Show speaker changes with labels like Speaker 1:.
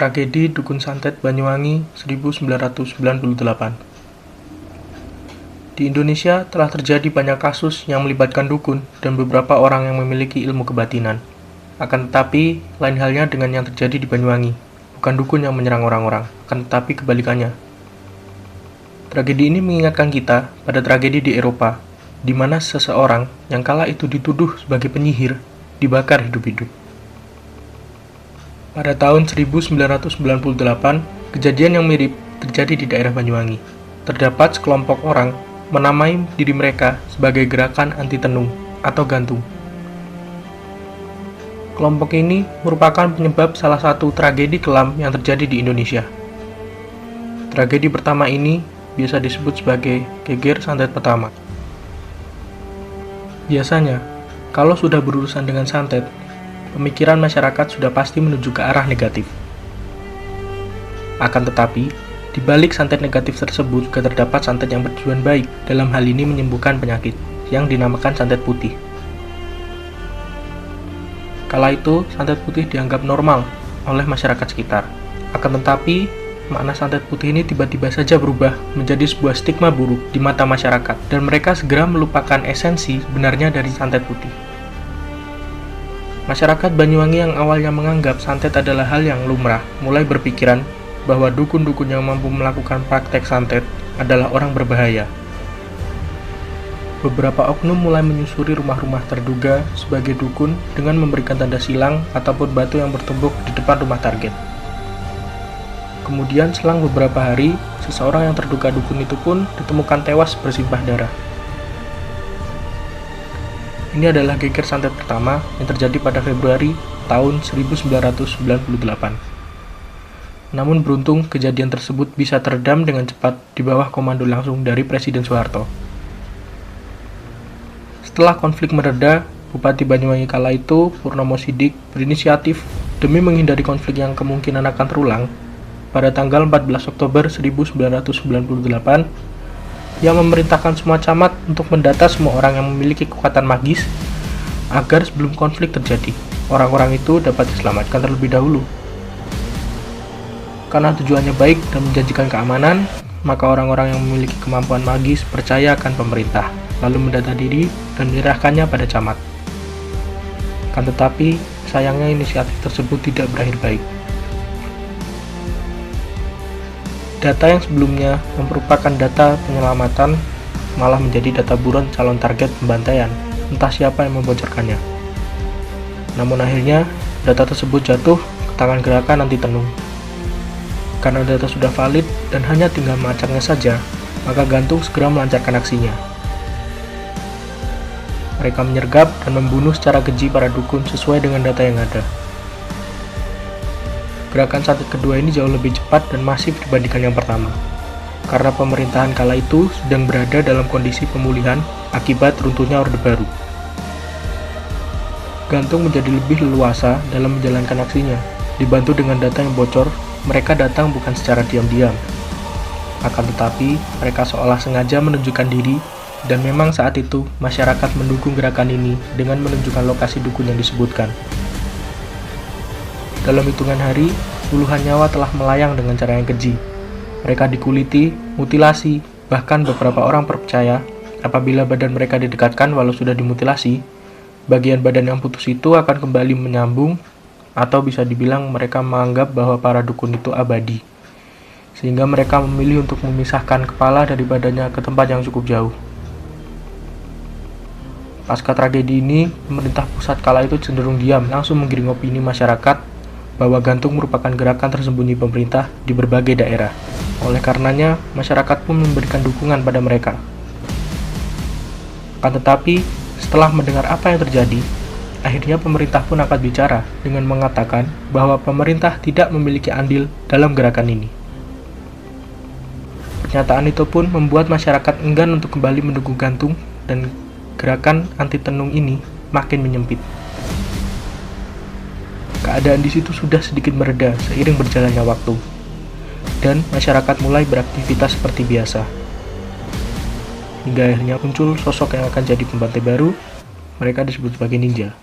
Speaker 1: Tragedi Dukun Santet Banyuwangi 1998. Di Indonesia telah terjadi banyak kasus yang melibatkan dukun dan beberapa orang yang memiliki ilmu kebatinan. Akan tetapi, lain halnya dengan yang terjadi di Banyuwangi. Bukan dukun yang menyerang orang-orang, akan tetapi kebalikannya. Tragedi ini mengingatkan kita pada tragedi di Eropa, di mana seseorang yang kala itu dituduh sebagai penyihir, dibakar hidup-hidup. Pada tahun 1998, kejadian yang mirip terjadi di daerah Banyuwangi. Terdapat sekelompok orang menamai diri mereka sebagai gerakan anti tenung atau gantung. Kelompok ini merupakan penyebab salah satu tragedi kelam yang terjadi di Indonesia. Tragedi pertama ini biasa disebut sebagai geger santet pertama. Biasanya, kalau sudah berurusan dengan santet, pemikiran masyarakat sudah pasti menuju ke arah negatif. Akan tetapi, di balik santet negatif tersebut juga terdapat santet yang bertujuan baik, dalam hal ini menyembuhkan penyakit, yang dinamakan santet putih. Kala itu, santet putih dianggap normal oleh masyarakat sekitar. Akan tetapi, makna santet putih ini tiba-tiba saja berubah menjadi sebuah stigma buruk di mata masyarakat, dan mereka segera melupakan esensi sebenarnya dari santet putih. Masyarakat Banyuwangi yang awalnya menganggap santet adalah hal yang lumrah, mulai berpikiran bahwa dukun-dukun yang mampu melakukan praktek santet adalah orang berbahaya. Beberapa oknum mulai menyusuri rumah-rumah terduga sebagai dukun dengan memberikan tanda silang ataupun batu yang bertumbuk di depan rumah target. Kemudian selang beberapa hari, seseorang yang terduga dukun itu pun ditemukan tewas bersimbah darah. Ini adalah geger santet pertama yang terjadi pada Februari tahun 1998. Namun beruntung kejadian tersebut bisa teredam dengan cepat di bawah komando langsung dari Presiden Soeharto. Setelah konflik mereda, Bupati Banyuwangi kala itu, Purnomo Sidik, berinisiatif demi menghindari konflik yang kemungkinan akan terulang. Pada tanggal 14 Oktober 1998, yang memerintahkan semua camat untuk mendata semua orang yang memiliki kekuatan magis agar sebelum konflik terjadi, orang-orang itu dapat diselamatkan terlebih dahulu. Karena tujuannya baik dan menjanjikan keamanan, maka orang-orang yang memiliki kemampuan magis percaya akan pemerintah, lalu mendata diri dan menyerahkannya pada camat. Kan tetapi, sayangnya inisiatif tersebut tidak berakhir baik. Data yang sebelumnya merupakan data penyelamatan malah menjadi data buron calon target pembantaian, entah siapa yang membocorkannya. Namun akhirnya, data tersebut jatuh ke tangan gerakan anti tenung. Karena data sudah valid dan hanya tinggal melacaknya saja, maka gantung segera melancarkan aksinya. Mereka menyergap dan membunuh secara keji para dukun sesuai dengan data yang ada. Gerakan santet kedua ini jauh lebih cepat dan masif dibandingkan yang pertama, karena pemerintahan kala itu sedang berada dalam kondisi pemulihan akibat runtuhnya Orde Baru. Gantung menjadi lebih leluasa dalam menjalankan aksinya. Dibantu dengan data yang bocor, mereka datang bukan secara diam-diam. Akan tetapi, mereka seolah sengaja menunjukkan diri, dan memang saat itu masyarakat mendukung gerakan ini dengan menunjukkan lokasi dukun yang disebutkan. Dalam hitungan hari, puluhan nyawa telah melayang dengan cara yang keji. Mereka dikuliti, mutilasi, bahkan beberapa orang percaya apabila badan mereka didekatkan walau sudah dimutilasi, bagian badan yang putus itu akan kembali menyambung, atau bisa dibilang mereka menganggap bahwa para dukun itu abadi, sehingga mereka memilih untuk memisahkan kepala dari badannya ke tempat yang cukup jauh. Pasca tragedi ini, pemerintah pusat kala itu cenderung diam, langsung menggiring opini masyarakat bahwa gantung merupakan gerakan tersembunyi pemerintah di berbagai daerah. Oleh karenanya, masyarakat pun memberikan dukungan pada mereka. Akan tetapi, setelah mendengar apa yang terjadi, akhirnya pemerintah pun angkat bicara dengan mengatakan bahwa pemerintah tidak memiliki andil dalam gerakan ini. Pernyataan itu pun membuat masyarakat enggan untuk kembali mendukung gantung, dan gerakan anti tenung ini makin menyempit. Keadaan di situ sudah sedikit mereda seiring berjalannya waktu, dan masyarakat mulai beraktivitas seperti biasa. Hingga akhirnya muncul sosok yang akan jadi pembantai baru, mereka disebut sebagai ninja.